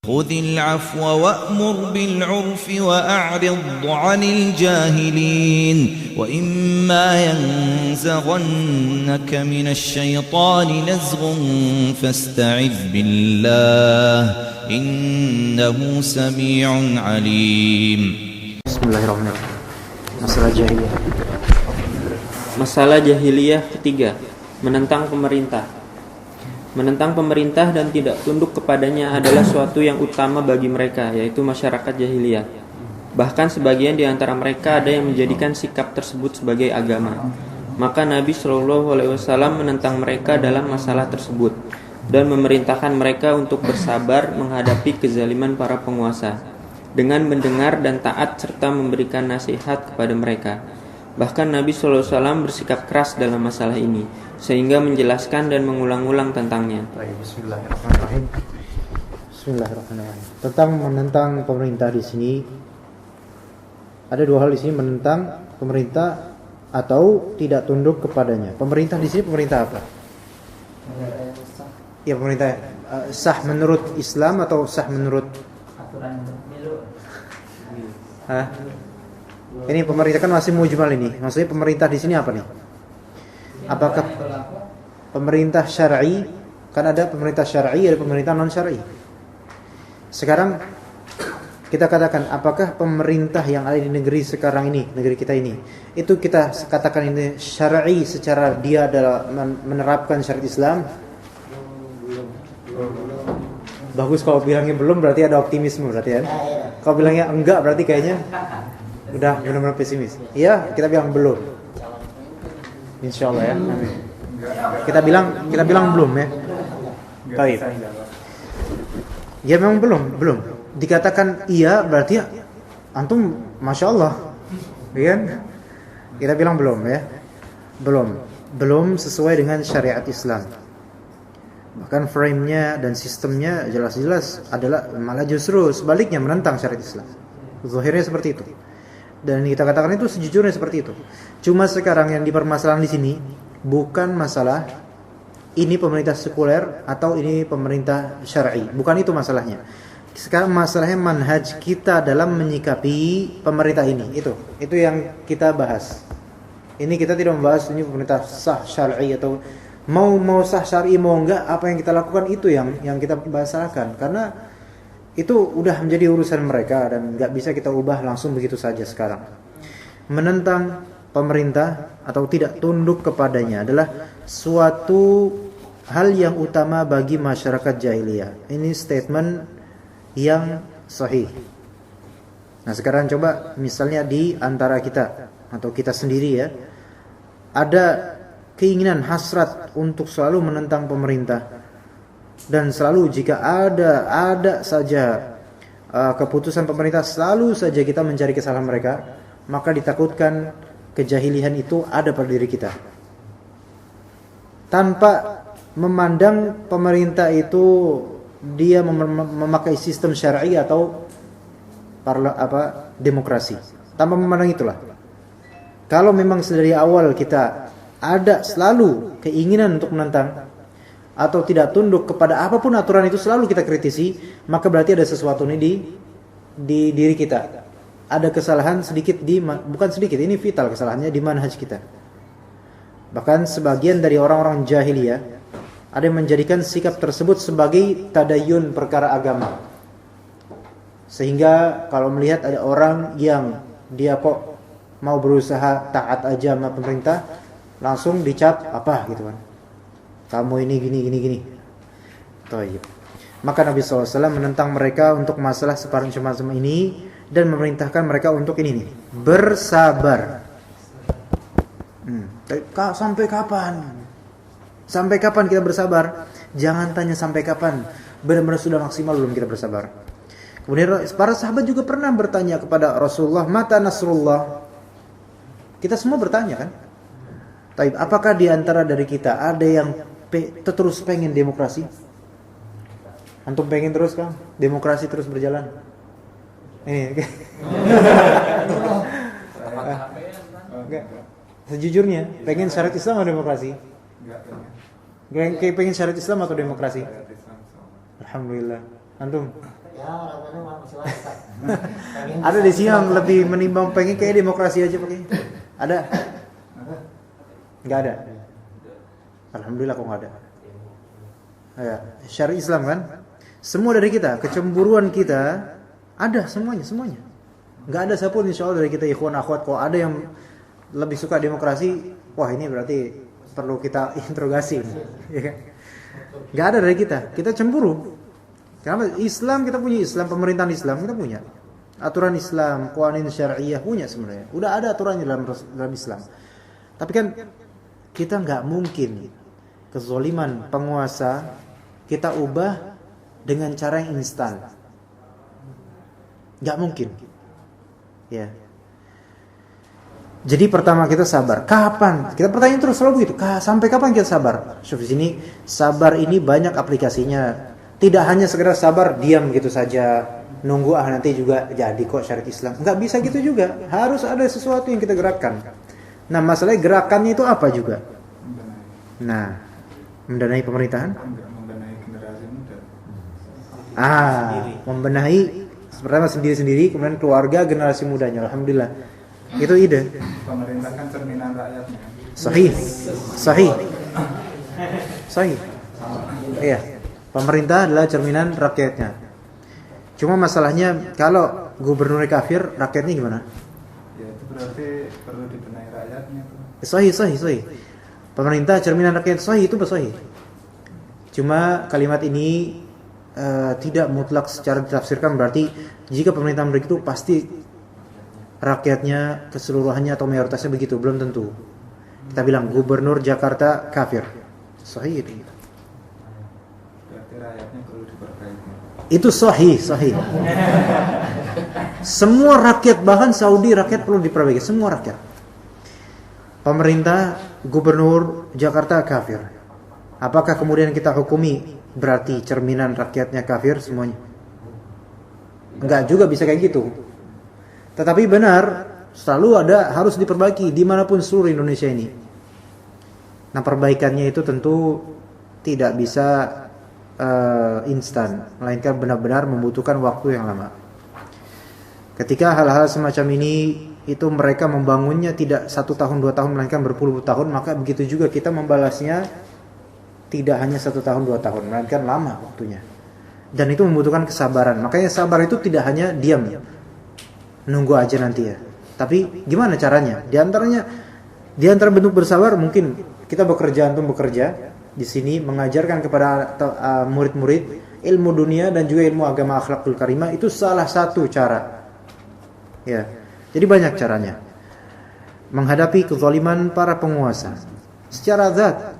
خذ العفو وأمر بالعرف وأعرض عن الجاهلين وإما ينزغنك من الشيطان نزغ فاستعذ بالله إنه سميع عليم. بسم الله الرحمن الرحيم. Masalah jahiliyah. Masalah jahiliyah ketiga, menentang pemerintah. Menentang pemerintah dan tidak tunduk kepadanya adalah suatu yang utama bagi mereka, yaitu masyarakat jahiliyah. Bahkan sebagian di antara mereka ada yang menjadikan sikap tersebut sebagai agama. Maka Nabi SAW menentang mereka dalam masalah tersebut dan memerintahkan mereka untuk bersabar menghadapi kezaliman para penguasa dengan mendengar dan taat serta memberikan nasihat kepada mereka. Bahkan Nabi SAW bersikap keras dalam masalah ini, sehingga menjelaskan dan mengulang-ulang tentangnya. Bismillahirrahmanirrahim. Bismillahirrahmanirrahim. Tentang menentang pemerintah di sini ada dua hal di sini, menentang pemerintah atau tidak tunduk kepadanya. Pemerintah di sini pemerintah apa? Ya, pemerintah sah menurut Islam atau sah menurut aturan pemilu? Ini pemerintah kan masih mujmal ini. Maksudnya pemerintah di sini apa nih? Apakah pemerintah syar'i? Kan ada pemerintah syar'i, ada pemerintah non syar'i. Sekarang kita katakan apakah pemerintah yang ada di negeri sekarang ini, negeri kita ini, itu kita katakan ini syar'i secara dia adalah menerapkan syariat Islam? Bagus kalau bilangnya belum, berarti ada optimisme berarti kan. Kalau bilangnya enggak berarti kayaknya udah benar-benar pesimis. Iya, kita bilang belum. Insyaallah ya. Amin. Kita bilang belum ya. Baik. Ya memang belum. Dikatakan iya berarti ya antum masyaallah. Ya kan? Kita bilang belum ya. Belum sesuai dengan syariat Islam. Bahkan frame-nya dan sistemnya jelas-jelas adalah malah justru sebaliknya menentang syariat Islam. Zahirnya seperti itu. Dan kita katakan itu sejujurnya seperti itu. Cuma sekarang yang dipermasalahan di sini bukan masalah ini pemerintah sekuler atau ini pemerintah syar'i. Bukan itu masalahnya. Sekarang masalahnya manhaj kita dalam menyikapi pemerintah ini. Itu yang kita bahas. Ini kita tidak membahas ini pemerintah sah syar'i atau mau sah syar'i mau enggak, apa yang kita lakukan itu yang kita bahasakan. Karena itu udah menjadi urusan mereka dan nggak bisa kita ubah langsung begitu saja sekarang. Menentang pemerintah atau tidak tunduk kepadanya adalah suatu hal yang utama bagi masyarakat jahiliyah. Ini statement yang sahih. Nah sekarang coba misalnya di antara kita atau kita sendiri ya, ada keinginan hasrat untuk selalu menentang pemerintah. Dan selalu jika ada saja keputusan pemerintah, selalu saja kita mencari kesalahan mereka, maka ditakutkan kejahilian itu ada pada diri kita. Tanpa memandang pemerintah itu dia memakai sistem syar'i atau demokrasi. Tanpa memandang itulah. Kalau memang dari awal kita ada selalu keinginan untuk menentang atau tidak tunduk kepada apapun aturan itu selalu kita kritisi, maka berarti ada sesuatu nih di diri kita. Ada kesalahan sedikit bukan sedikit, ini vital kesalahannya di manhaj kita. Bahkan sebagian dari orang-orang jahiliyah ada yang menjadikan sikap tersebut sebagai tadayun perkara agama. Sehingga kalau melihat ada orang yang dia kok mau berusaha taat aja sama pemerintah, langsung dicap apa gitu kan. Kamu ini gini. Taib. Maka Nabi SAW menentang mereka untuk masalah seperti semacam ini dan memerintahkan mereka untuk ini nih, bersabar. Sampai kapan? Sampai kapan kita bersabar? Jangan tanya sampai kapan. Benar-benar sudah maksimal belum kita bersabar. Kemudian para sahabat juga pernah bertanya kepada Rasulullah, mata nasrullah? Kita semua bertanya kan? Taib, apakah di antara dari kita ada yang terus pengen demokrasi? Antum pengen terus kan? Demokrasi terus berjalan? Ini. Sejujurnya, pengen syariat Islam atau demokrasi? Pengen syariat Islam atau demokrasi? Alhamdulillah. Antum? Ya orang-orang masih waras. Ada di sini yang lebih menimbang pengen kayak demokrasi aja pakai. Ada? Nggak ada. Alhamdulillah kok nggak ada. Ya, syariat Islam kan? Semua dari kita, kecemburuan kita ada semuanya. Nggak ada siapapun insya Allah dari kita ikhwan akhwat. Kalau ada yang lebih suka demokrasi, wah ini berarti perlu kita interogasi. Ya kan? Nggak ada dari kita cemburu. Kenapa? Islam kita punya Islam, pemerintahan Islam kita punya. Aturan Islam, qawanin syariah punya sebenarnya. Udah ada aturannya dalam Islam. Tapi kan kita nggak mungkin kezaliman penguasa kita ubah dengan cara yang instan. Nggak mungkin. Ya. Jadi pertama kita sabar. Kapan? Kita pertanyaan terus selalu begitu. Sampai kapan kita sabar? Di sini sabar ini banyak aplikasinya. Tidak hanya sekedar sabar diam gitu saja, nunggu nanti juga jadi kok syariat Islam. Nggak bisa gitu juga. Harus ada sesuatu yang kita gerakkan. Nah, masalahnya gerakannya itu apa juga? Nah, mendanai pemerintahan? Membenahi generasi muda. Membenahi pertama sendiri-sendiri, kemudian keluarga, generasi mudanya. Alhamdulillah. Itu ide. Pemerintah kan cerminan rakyatnya. Sahih. Iya. Pemerintah adalah cerminan rakyatnya. Cuma masalahnya kalau gubernurnya kafir, rakyatnya gimana? Ya itu berarti perlu dibenahi rakyatnya. Sahih. Pemerintah cerminan rakyat, sahih itu bersahih. Cuma kalimat ini tidak mutlak secara ditafsirkan berarti jika pemerintah begitu pasti rakyatnya keseluruhannya atau mayoritasnya begitu, belum tentu. Kita bilang gubernur Jakarta kafir, sahih itu. Berarti rakyatnya perlu diperbaiki. Itu sahih. Semua rakyat, bahkan Saudi rakyat perlu diperbaiki, semua rakyat. Pemerintah gubernur Jakarta kafir. Apakah kemudian kita hukumi berarti cerminan rakyatnya kafir semuanya? Enggak juga bisa kayak gitu. Tetapi benar, selalu ada harus diperbaiki dimanapun seluruh Indonesia ini. Nah, perbaikannya itu tentu tidak bisa instan, melainkan benar-benar membutuhkan waktu yang lama. Ketika hal-hal semacam ini itu mereka membangunnya tidak 1 tahun 2 tahun, melainkan berpuluh-puluh tahun, maka begitu juga kita membalasnya tidak hanya 1 tahun 2 tahun, melainkan lama waktunya. Dan itu membutuhkan kesabaran. Makanya sabar itu tidak hanya diam, nunggu aja nanti ya. Tapi gimana caranya? Di antara bentuk bersabar mungkin kita bekerja di sini mengajarkan kepada murid-murid ilmu dunia dan juga ilmu agama akhlakul karimah, itu salah satu cara. Ya. Jadi banyak caranya menghadapi kezaliman para penguasa. Secara zat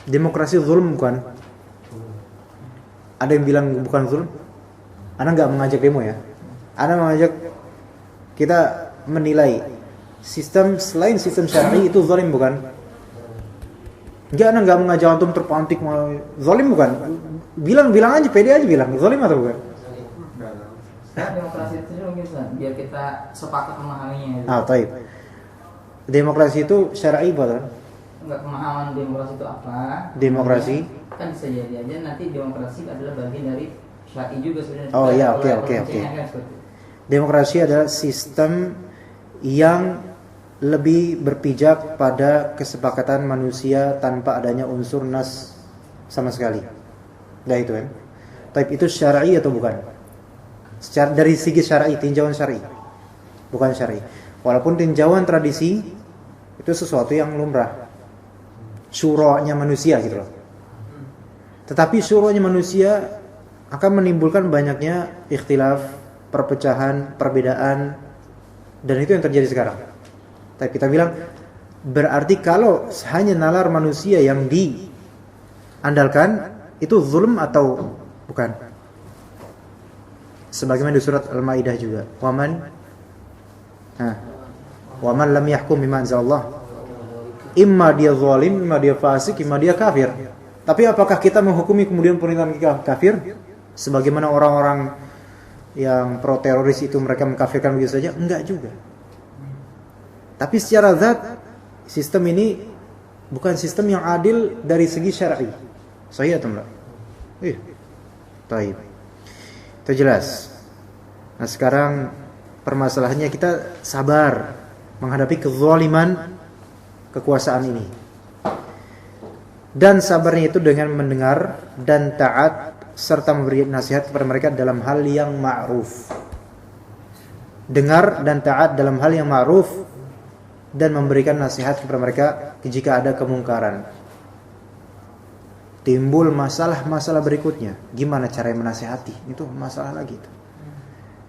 demokrasi zulm bukan? Ada yang bilang bukan zulm? Ana enggak mengajak demo ya. Ana mengajak kita menilai sistem selain sistem syar'i itu zalim bukan? Jangan enggak mengajak antum terpantik mau zalim bukan? Bilang aja, pede aja bilang zalim atau bukan? Nah, demokrasi itu mungkin biar kita sepakat memahaminya. Baik. Demokrasi itu syar'i bukan? Enggak, pemahaman demokrasi itu apa? Demokrasi Kan bisa jadi aja nanti demokrasi adalah bagian dari syar'i juga sebenarnya. Oh iya, oke. Demokrasi adalah sistem yang lebih berpijak pada kesepakatan manusia tanpa adanya unsur nas sama sekali. Nah itu kan. Tapi itu syar'i atau bukan? Secara dari segi syar'i, tinjauan syar'i. Bukan syar'i. Walaupun tinjauan tradisi itu sesuatu yang lumrah. Syura'nya manusia gitu loh. Tetapi syura'nya manusia akan menimbulkan banyaknya ikhtilaf, perpecahan, perbedaan, dan itu yang terjadi sekarang. Tapi kita bilang berarti kalau hanya nalar manusia yang diandalkan itu zulm atau bukan? Sebagaimana di surat Al-Maidah juga, waman lam yahkum bima anzalallah, imma dia zalim, imma dia fasik, imma dia kafir. Tapi apakah kita menghukumi kemudian pemerintahan kita kafir? Sebagaimana orang-orang yang pro teroris itu mereka mengkafirkan begitu saja? Enggak juga. Tapi secara zat sistem ini bukan sistem yang adil dari segi syar'i. Sahih atau enggak? Baik. Itu jelas. Nah sekarang permasalahannya kita sabar menghadapi kezaliman kekuasaan ini. Dan sabarnya itu dengan mendengar dan taat serta memberi nasihat kepada mereka dalam hal yang ma'ruf. Dengar dan taat dalam hal yang ma'ruf dan memberikan nasihat kepada mereka jika ada kemungkaran. Timbul masalah-masalah berikutnya, gimana cara menasihati? Itu masalah lagi itu.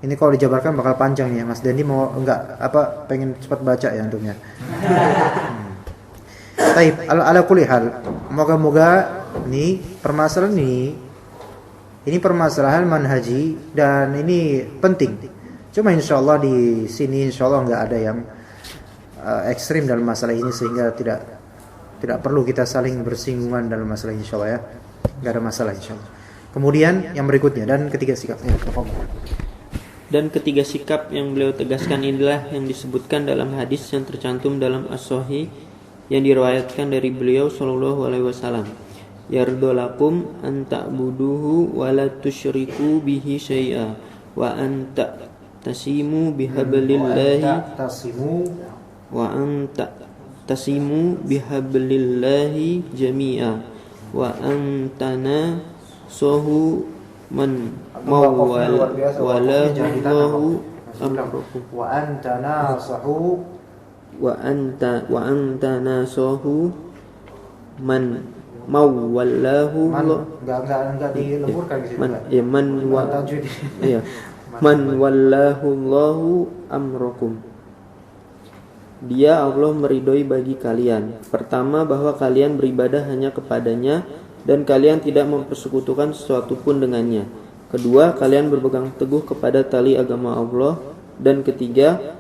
Ini kalau dijabarkan bakal panjang nih ya. Mas Dendi mau pengen cepat baca ya untuknya. Baik, ala kulli hal. Moga-moga nih permasalahan ini permasalahan manhaji dan ini penting. Cuma insyaallah di sini insyaallah enggak ada yang ekstrim dalam masalah ini sehingga tidak perlu kita saling bersinggungan dalam masalah insyaallah ya. Enggak ada masalah insyaallah. Kemudian yang berikutnya dan ketiga sikapnya. Dan ketiga sikap yang beliau tegaskan inilah yang disebutkan dalam hadis yang tercantum dalam As-Sahih yang diriwayatkan dari beliau sallallahu alaihi wasallam. Yardolakum an ta'buduhu wa la tusyriku bihi syai'a wa an tasimu bihablillahi wa an tasimu bihablillahi jami'a wa an tanasahu man walahu amrukum wa anta nasahu wa anta nasahu man mawallahu enggak dilemburkan di situ man wallahu Allahu amrakum. Dia Allah meridhoi bagi kalian. Pertama, bahwa kalian beribadah hanya kepadanya dan kalian tidak mempersekutukan sesuatu pun dengannya. Kedua, kalian berpegang teguh kepada tali agama Allah. Dan ketiga,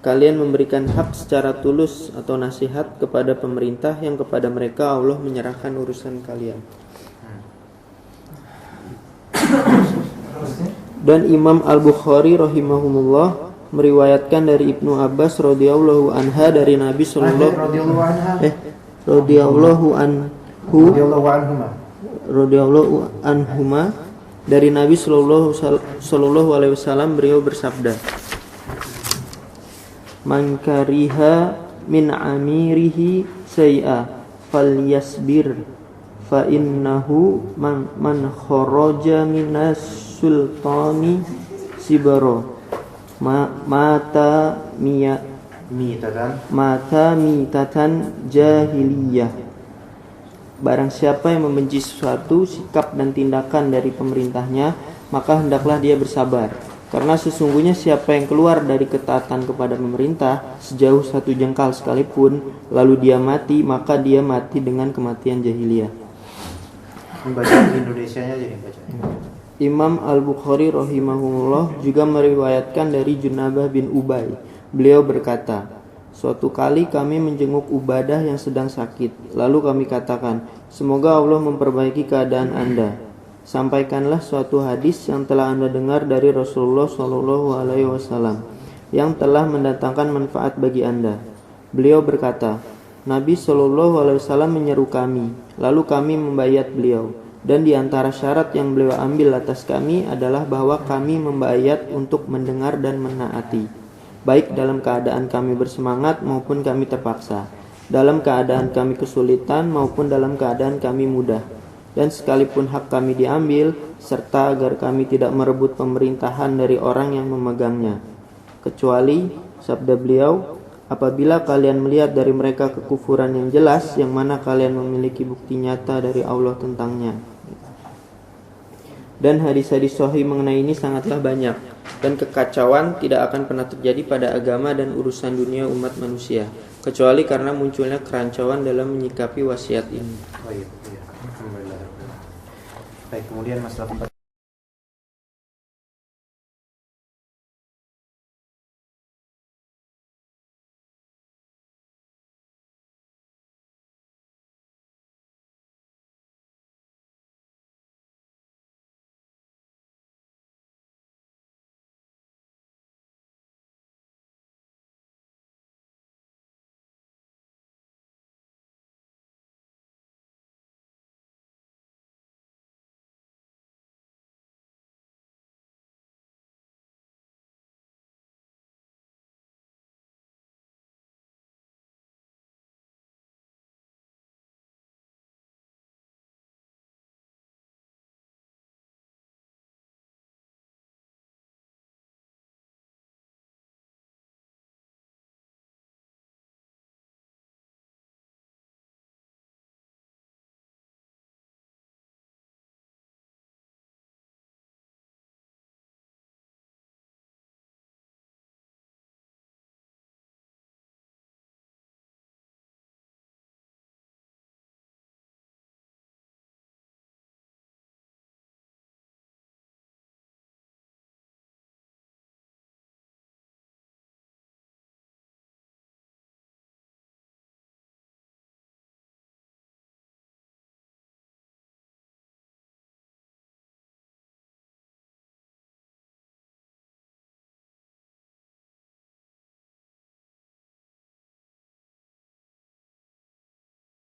kalian memberikan hak secara tulus atau nasihat kepada pemerintah yang kepada mereka Allah menyerahkan urusan kalian. Dan Imam Al-Bukhari rahimahumullah meriwayatkan dari Ibnu Abbas radhiyallahu anha dari Nabi sallallahu radhiyallahu anhuma dari Nabi sallallahu alaihi wasallam, beliau bersabda, man kariha min amirihi say'a falyasbir fa innahu man kharaja minas sultani sibara mata mitatan jahiliyah. Barang siapa yang membenci sesuatu sikap dan tindakan dari pemerintahnya, maka hendaklah dia bersabar. Karena sesungguhnya siapa yang keluar dari ketaatan kepada pemerintah sejauh 1 jengkal sekalipun, lalu dia mati, maka dia mati dengan kematian jahiliyah. Membaca Indonesianya jadi baca. Imam Al-Bukhari rahimahullah juga meriwayatkan dari Junabah bin Ubay. Beliau berkata, suatu kali kami menjenguk Ubadah yang sedang sakit. Lalu kami katakan, semoga Allah memperbaiki keadaan Anda. Sampaikanlah suatu hadis yang telah Anda dengar dari Rasulullah SAW yang telah mendatangkan manfaat bagi Anda. Beliau berkata, Nabi SAW menyeru kami, lalu kami membayat beliau. Dan di antara syarat yang beliau ambil atas kami adalah bahwa kami membayat untuk mendengar dan menaati, baik dalam keadaan kami bersemangat maupun kami terpaksa, dalam keadaan kami kesulitan maupun dalam keadaan kami mudah. Dan sekalipun hak kami diambil, serta agar kami tidak merebut pemerintahan dari orang yang memegangnya. Kecuali, sabda beliau, apabila kalian melihat dari mereka kekufuran yang jelas, yang mana kalian memiliki bukti nyata dari Allah tentangnya. Dan hadis-hadis sahih mengenai ini sangatlah banyak. Dan kekacauan tidak akan pernah terjadi pada agama dan urusan dunia umat manusia, kecuali karena munculnya kerancauan dalam menyikapi wasiat ini. Baik, kemudian masalah